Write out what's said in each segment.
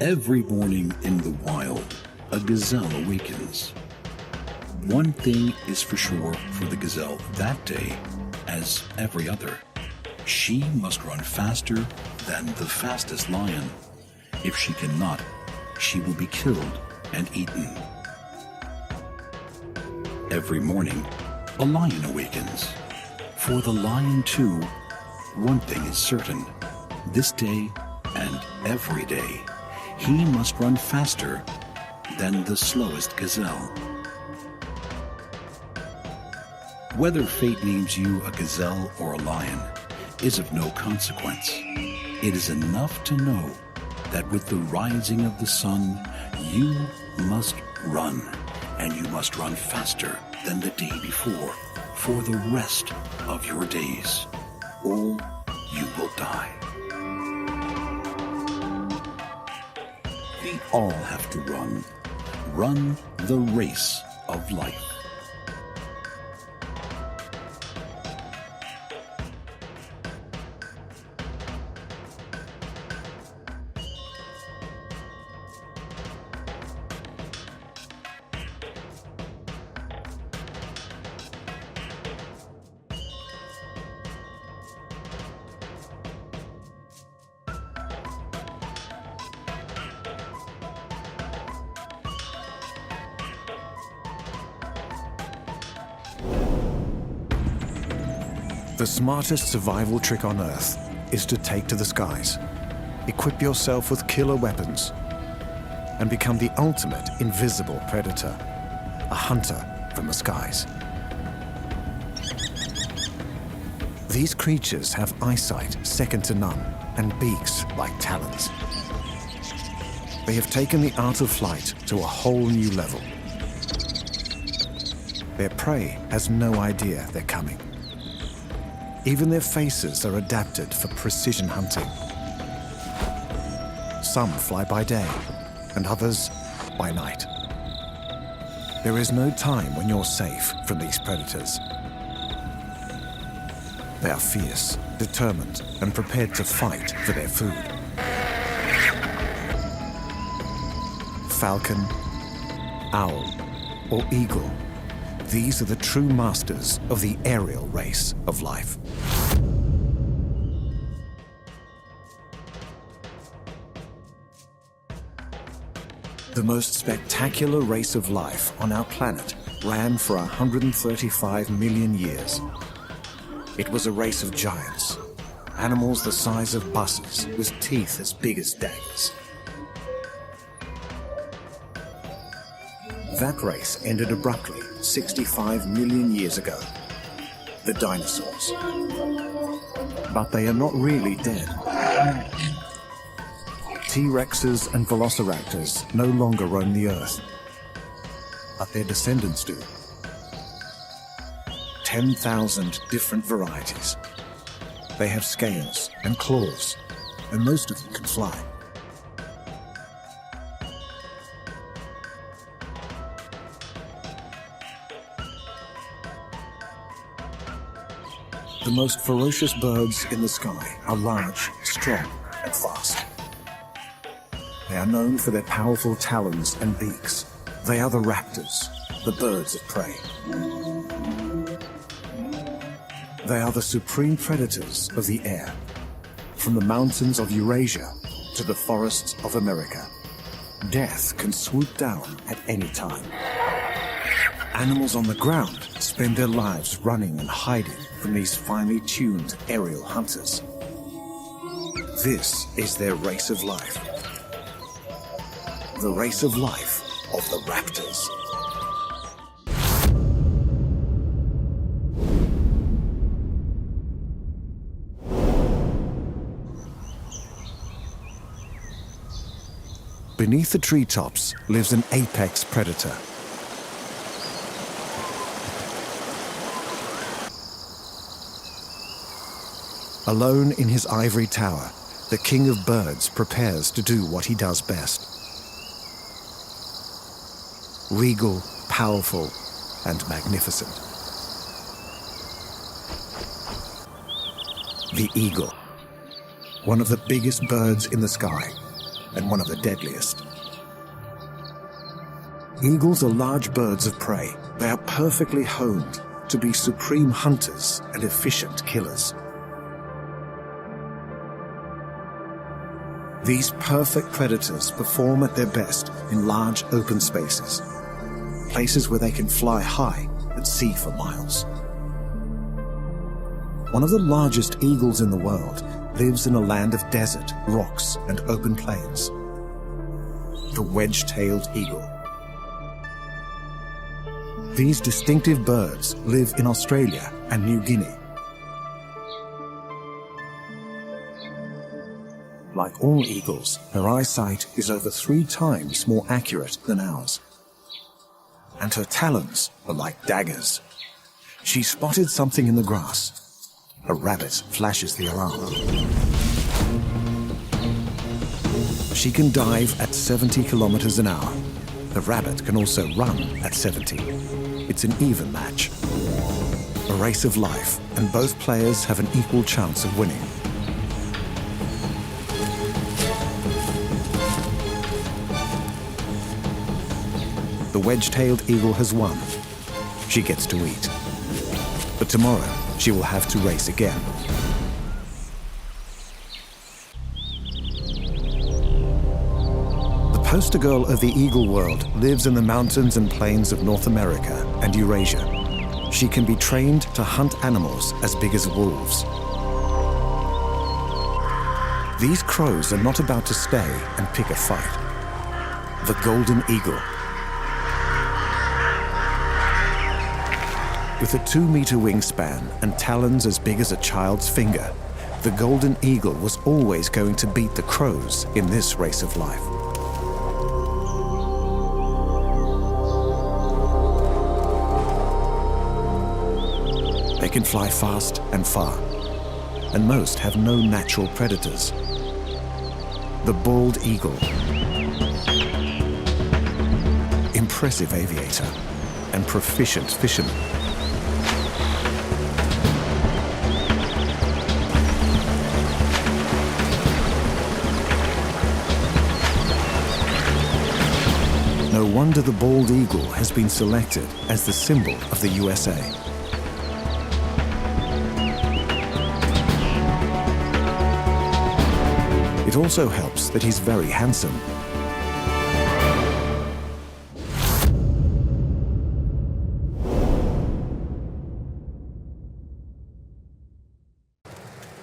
Every morning in the wild, a gazelle awakens. One thing is for sure for the gazelle that day, as every other. She must run faster than the fastest lion. If she cannot, she will be killed and eaten. Every morning, a lion awakens. For the lion too, one thing is certain. This day and every day, he must run faster than the slowest gazelle. Whether fate names you a gazelle or a lion is of no consequence. It is enough to know that with the rising of the sun, you must run, and you must run faster than the day before for the rest of your days, or you will die. We all have to run the race of life. The smartest survival trick on Earth is to take to the skies, equip yourself with killer weapons, and become the ultimate invisible predator, a hunter from the skies. These creatures have eyesight second to none and beaks like talons. They have taken the art of flight to a whole new level. Their prey has no idea they're coming. Even their faces are adapted for precision hunting. Some fly by day, and others by night. There is no time when you're safe from these predators. They are fierce, determined, and prepared to fight for their food. Falcon, owl, or eagle, these are the true masters of the aerial race of life. The most spectacular race of life on our planet ran for 135 million years. It was a race of giants, animals the size of buses with teeth as big as daggers. That race ended abruptly 65 million years ago. The dinosaurs. But they are not really dead. T-Rexes and Velociraptors no longer roam the Earth, but their descendants do. 10,000 different varieties. They have scales and claws, and most of them can fly. The most ferocious birds in the sky are large, strong, and fast. They are known for their powerful talons and beaks. They are the raptors, the birds of prey. They are the supreme predators of the air, from the mountains of Eurasia to the forests of America. Death can swoop down at any time. Animals on the ground spend their lives running and hiding from these finely tuned aerial hunters. This is their race of life. The race of life of the raptors. Beneath the treetops lives an apex predator. Alone in his ivory tower, the king of birds prepares to do what he does best. Regal, powerful, and magnificent. The eagle, one of the biggest birds in the sky, and one of the deadliest. Eagles are large birds of prey. They are perfectly honed to be supreme hunters and efficient killers. These perfect predators perform at their best in large open spaces, places where they can fly high and see for miles. One of the largest eagles in the world lives in a land of desert, rocks, and open plains. The wedge-tailed eagle. These distinctive birds live in Australia and New Guinea. Like all eagles, her eyesight is over 3 times more accurate than ours. And her talons are like daggers. She spotted something in the grass. A rabbit flashes the alarm. She can dive at 70 kilometers an hour. The rabbit can also run at 70. It's an even match. A race of life, and both players have an equal chance of winning. The wedge-tailed eagle has won. She gets to eat. But tomorrow, she will have to race again. The poster girl of the eagle world lives in the mountains and plains of North America and Eurasia. She can be trained to hunt animals as big as wolves. These crows are not about to stay and pick a fight. The golden eagle. With a 2-meter wingspan and talons as big as a child's finger, the golden eagle was always going to beat the crows in this race of life. They can fly fast and far, and most have no natural predators. The bald eagle. Impressive aviator and proficient fisherman. No wonder the bald eagle has been selected as the symbol of the USA. It also helps that he's very handsome.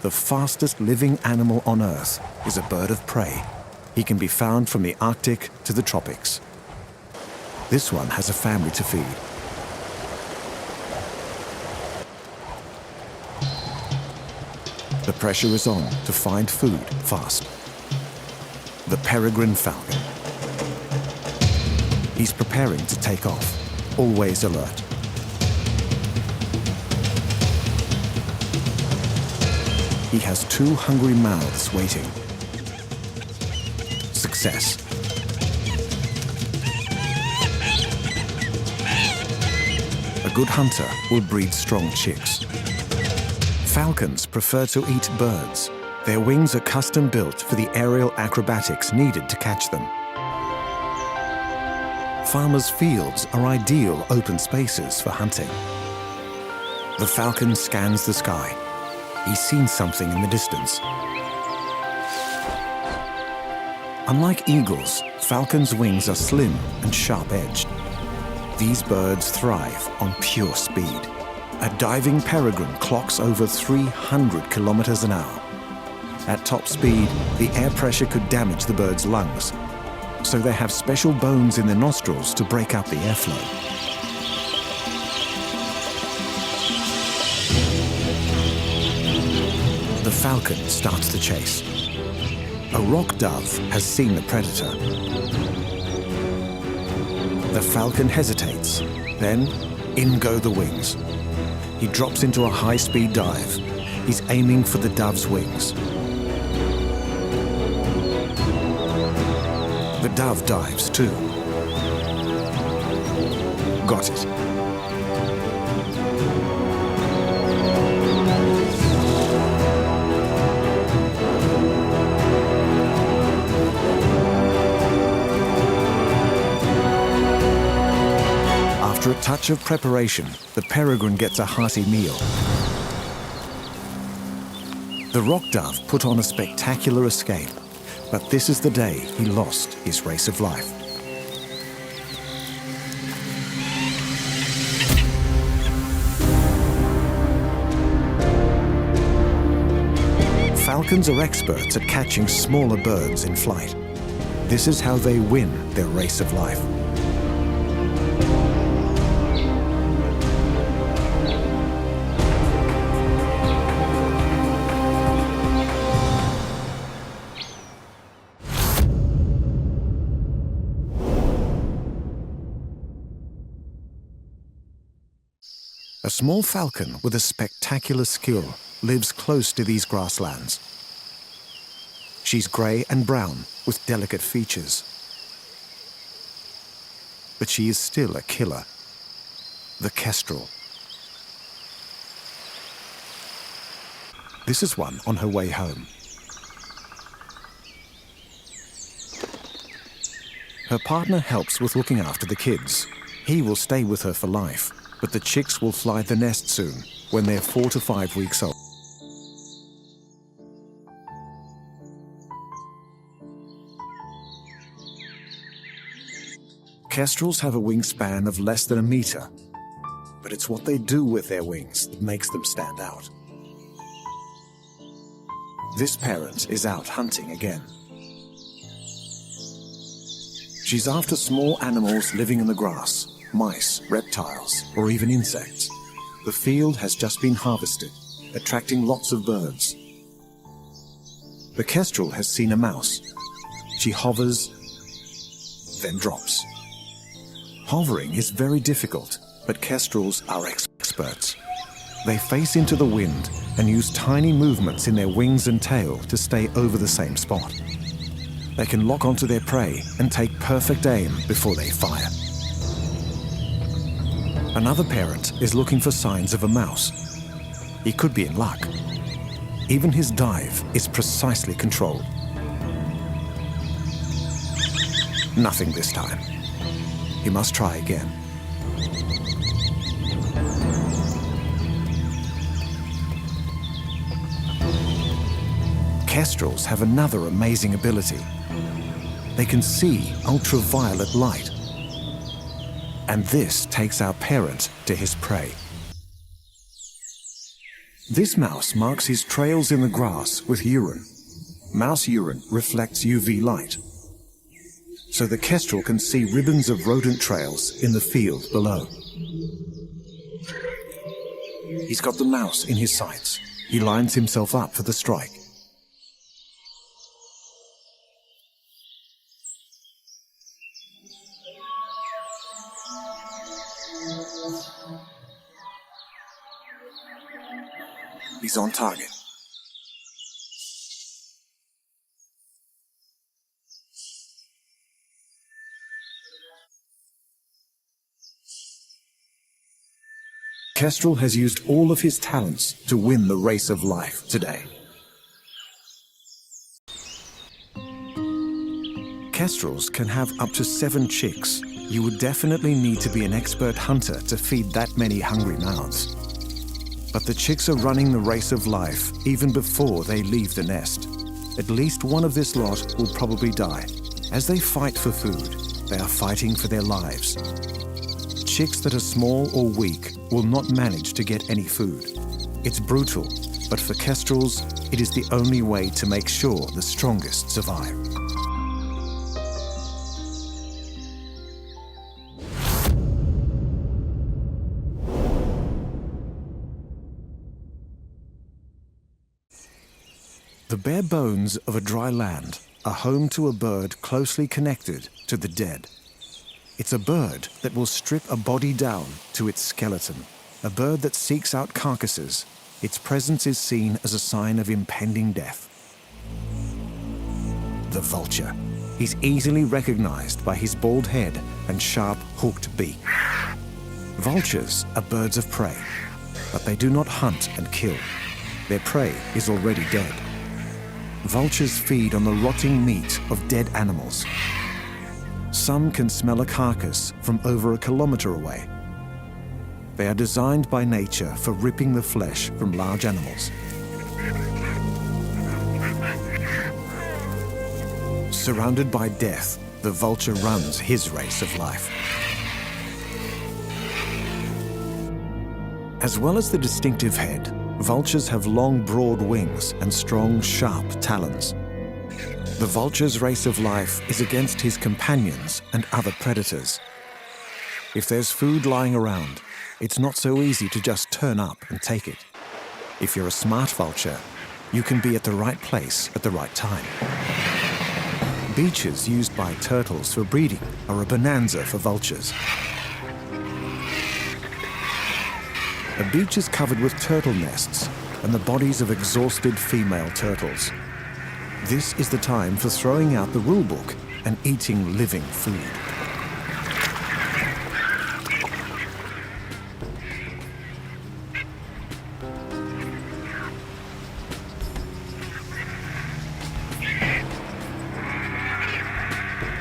The fastest living animal on Earth is a bird of prey. He can be found from the Arctic to the tropics. This one has a family to feed. The pressure is on to find food fast. The peregrine falcon. He's preparing to take off, always alert. He has 2 hungry mouths waiting. Success. A good hunter will breed strong chicks. Falcons prefer to eat birds. Their wings are custom built for the aerial acrobatics needed to catch them. Farmers' fields are ideal open spaces for hunting. The falcon scans the sky. He's seen something in the distance. Unlike eagles, falcons' wings are slim and sharp-edged. These birds thrive on pure speed. A diving peregrine clocks over 300 kilometers an hour. At top speed, the air pressure could damage the bird's lungs, so they have special bones in their nostrils to break up the airflow. The falcon starts the chase. A rock dove has seen the predator. The falcon hesitates, then in go the wings. He drops into a high-speed dive. He's aiming for the dove's wings. The dove dives too. Got it. After a touch of preparation, the peregrine gets a hearty meal. The rock dove put on a spectacular escape, but this is the day he lost his race of life. Falcons are experts at catching smaller birds in flight. This is how they win their race of life. A small falcon with a spectacular skill lives close to these grasslands. She's grey and brown with delicate features. But she is still a killer. The kestrel. This is one on her way home. Her partner helps with looking after the kids. He will stay with her for life, but the chicks will fly the nest soon, when they're 4 to 5 weeks old. Kestrels have a wingspan of less than a meter, but it's what they do with their wings that makes them stand out. This parent is out hunting again. She's after small animals living in the grass, mice, reptiles, or even insects. The field has just been harvested, attracting lots of birds. The kestrel has seen a mouse. She hovers, then drops. Hovering is very difficult, but kestrels are experts. They face into the wind and use tiny movements in their wings and tail to stay over the same spot. They can lock onto their prey and take perfect aim before they fire. Another parent is looking for signs of a mouse. He could be in luck. Even his dive is precisely controlled. Nothing this time. He must try again. Kestrels have another amazing ability. They can see ultraviolet light. And this takes our parent to his prey. This mouse marks his trails in the grass with urine. Mouse urine reflects UV light, so the kestrel can see ribbons of rodent trails in the field below. He's got the mouse in his sights. He lines himself up for the strike. He's on target. Kestrel has used all of his talents to win the race of life today. Kestrels can have up to 7 chicks. You would definitely need to be an expert hunter to feed that many hungry mouths. But the chicks are running the race of life even before they leave the nest. At least one of this lot will probably die. As they fight for food, they are fighting for their lives. Chicks that are small or weak will not manage to get any food. It's brutal, but for kestrels, it is the only way to make sure the strongest survive. The bare bones of a dry land are home to a bird closely connected to the dead. It's a bird that will strip a body down to its skeleton, a bird that seeks out carcasses. Its presence is seen as a sign of impending death. The vulture. He's easily recognized by his bald head and sharp, hooked beak. Vultures are birds of prey, but they do not hunt and kill. Their prey is already dead. Vultures feed on the rotting meat of dead animals. Some can smell a carcass from over a kilometer away, They are designed by nature for ripping the flesh from large animals. Surrounded by death, the vulture runs his race of life. As well as the distinctive head, vultures have long, broad wings and strong, sharp talons. The vulture's race of life is against his companions and other predators. If there's food lying around, it's not so easy to just turn up and take it. If you're a smart vulture, you can be at the right place at the right time. Beaches used by turtles for breeding are a bonanza for vultures. A beach is covered with turtle nests and the bodies of exhausted female turtles. This is the time for throwing out the rule book and eating living food.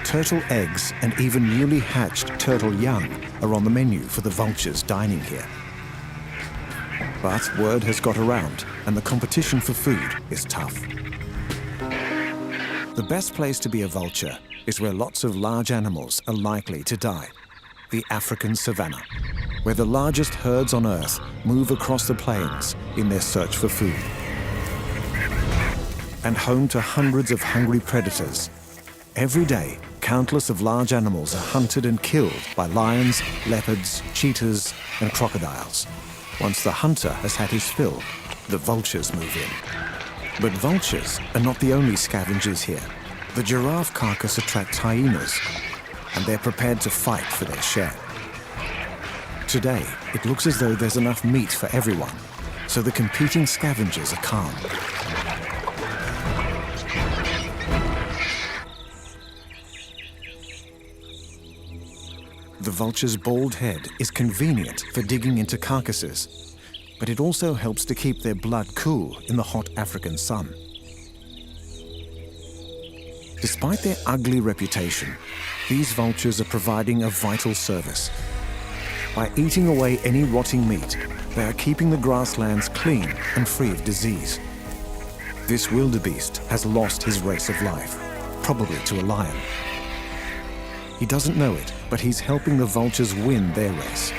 Turtle eggs and even newly hatched turtle young are on the menu for the vultures dining here. But word has got around, and the competition for food is tough. The best place to be a vulture is where lots of large animals are likely to die. The African savanna, where the largest herds on Earth move across the plains in their search for food. And home to hundreds of hungry predators. Every day, countless of large animals are hunted and killed by lions, leopards, cheetahs, and crocodiles. Once the hunter has had his fill, the vultures move in. But vultures are not the only scavengers here. The giraffe carcass attracts hyenas, and they're prepared to fight for their share. Today, it looks as though there's enough meat for everyone, so the competing scavengers are calm. The vulture's bald head is convenient for digging into carcasses, but it also helps to keep their blood cool in the hot African sun. Despite their ugly reputation, these vultures are providing a vital service. By eating away any rotting meat, they are keeping the grasslands clean and free of disease. This wildebeest has lost his race of life, probably to a lion. He doesn't know it, but he's helping the vultures win their race.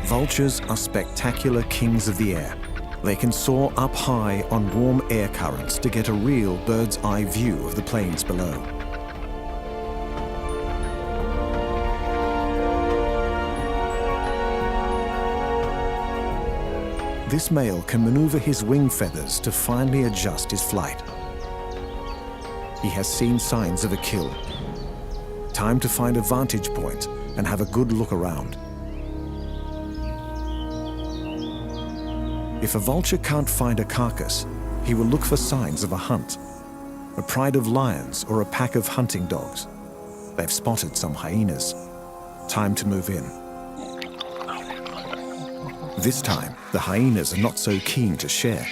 Vultures are spectacular kings of the air. They can soar up high on warm air currents to get a real bird's eye view of the plains below. This male can maneuver his wing feathers to finely adjust his flight. He has seen signs of a kill. Time to find a vantage point and have a good look around. If a vulture can't find a carcass, he will look for signs of a hunt, a pride of lions or a pack of hunting dogs. They've spotted some hyenas. Time to move in. This time, the hyenas are not so keen to share.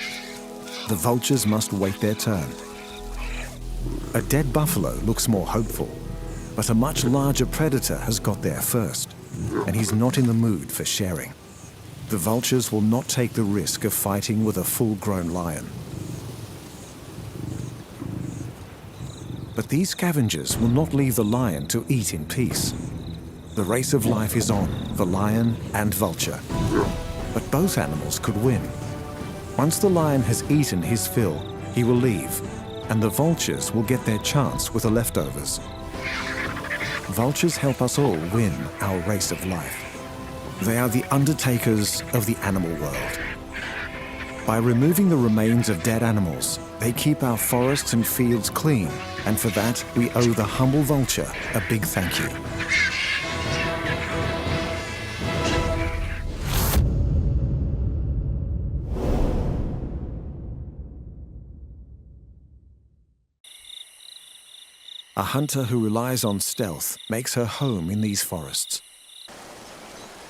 The vultures must wait their turn. A dead buffalo looks more hopeful, but a much larger predator has got there first, and he's not in the mood for sharing. The vultures will not take the risk of fighting with a full-grown lion. But these scavengers will not leave the lion to eat in peace. The race of life is on for lion and vulture, but both animals could win. Once the lion has eaten his fill, he will leave, and the vultures will get their chance with the leftovers. Vultures help us all win our race of life. They are the undertakers of the animal world. By removing the remains of dead animals, they keep our forests and fields clean, and for that, we owe the humble vulture a big thank you. A hunter who relies on stealth makes her home in these forests.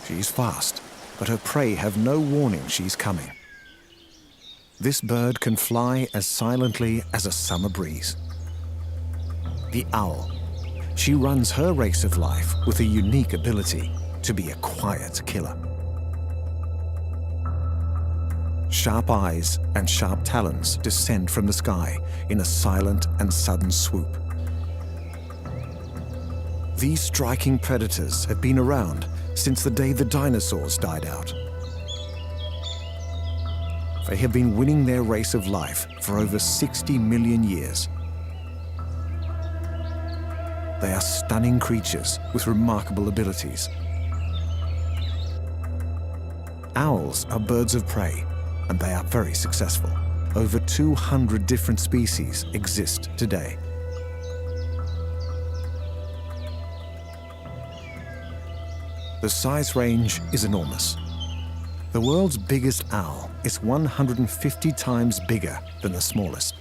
She's fast, but her prey have no warning she's coming. This bird can fly as silently as a summer breeze. The owl. she runs her race of life with a unique ability to be a quiet killer. Sharp eyes and sharp talons descend from the sky in a silent and sudden swoop. These striking predators have been around since the day the dinosaurs died out. They have been winning their race of life for over 60 million years. They are stunning creatures with remarkable abilities. Owls are birds of prey, and they are very successful. Over 200 different species exist today. The size range is enormous. The world's biggest owl is 150 times bigger than the smallest.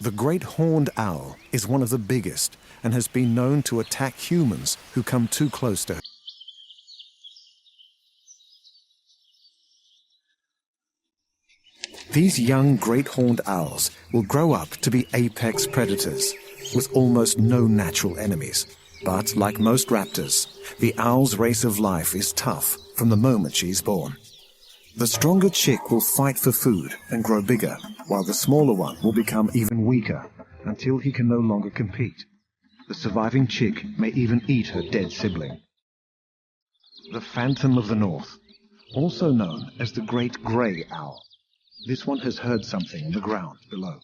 The great horned owl is one of the biggest and has been known to attack humans who come too close to her. These young great horned owls will grow up to be apex predators with almost no natural enemies. But like most raptors, the owl's race of life is tough from the moment she's born. The stronger chick will fight for food and grow bigger, while the smaller one will become even weaker until he can no longer compete. The surviving chick may even eat her dead sibling. The Phantom of the North, also known as the Great Grey Owl. This one has heard something in the ground below.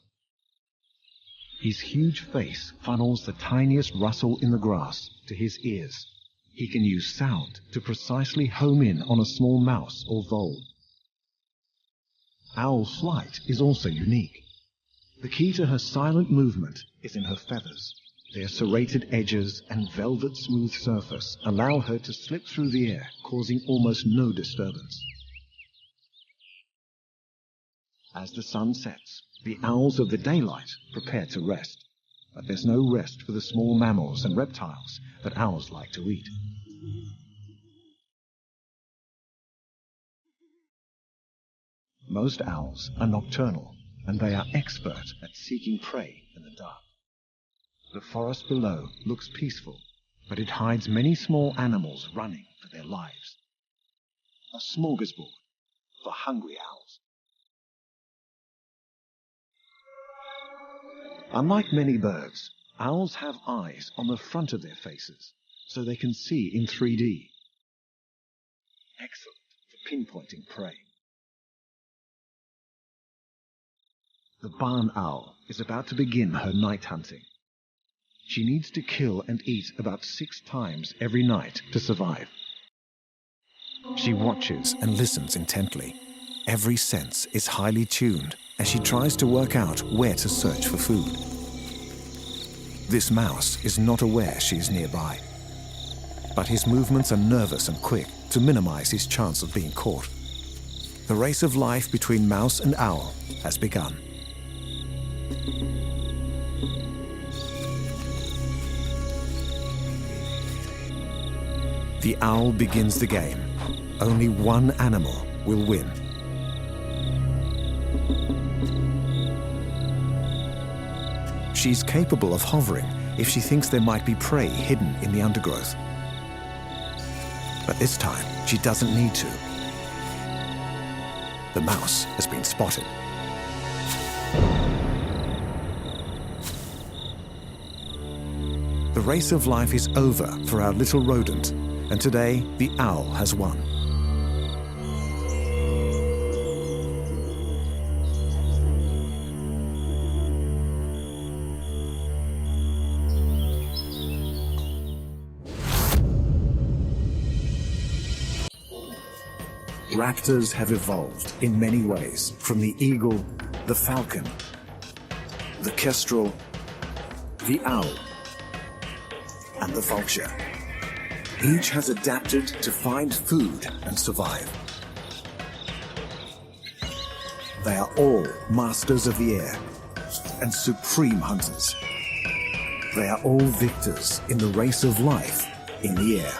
His huge face funnels the tiniest rustle in the grass to his ears. He can use sound to precisely home in on a small mouse or vole. Owl flight is also unique. The key to her silent movement is in her feathers. Their serrated edges and velvet smooth surface allow her to slip through the air, causing almost no disturbance. As the sun sets, the owls of the daylight prepare to rest. But there's no rest for the small mammals and reptiles that owls like to eat. Most owls are nocturnal, and they are expert at seeking prey in the dark. The forest below looks peaceful, but it hides many small animals running for their lives. A smorgasbord for hungry owls. Unlike many birds, owls have eyes on the front of their faces, so they can see in 3D. Excellent for pinpointing prey. The barn owl is about to begin her night hunting. She needs to kill and eat about 6 times every night to survive. She watches and listens intently. Every sense is highly tuned as she tries to work out where to search for food. This mouse is not aware she is nearby, but his movements are nervous and quick to minimize his chance of being caught. The race of life between mouse and owl has begun. The owl begins the game. Only one animal will win. She's capable of hovering if she thinks there might be prey hidden in the undergrowth. But this time, she doesn't need to. The mouse has been spotted. The race of life is over for our little rodent, and today the owl has won. Raptors have evolved in many ways, from the eagle, the falcon, the kestrel, the owl, and the vulture. Each has adapted to find food and survive. They are all masters of the air and supreme hunters. They are all victors in the race of life in the air.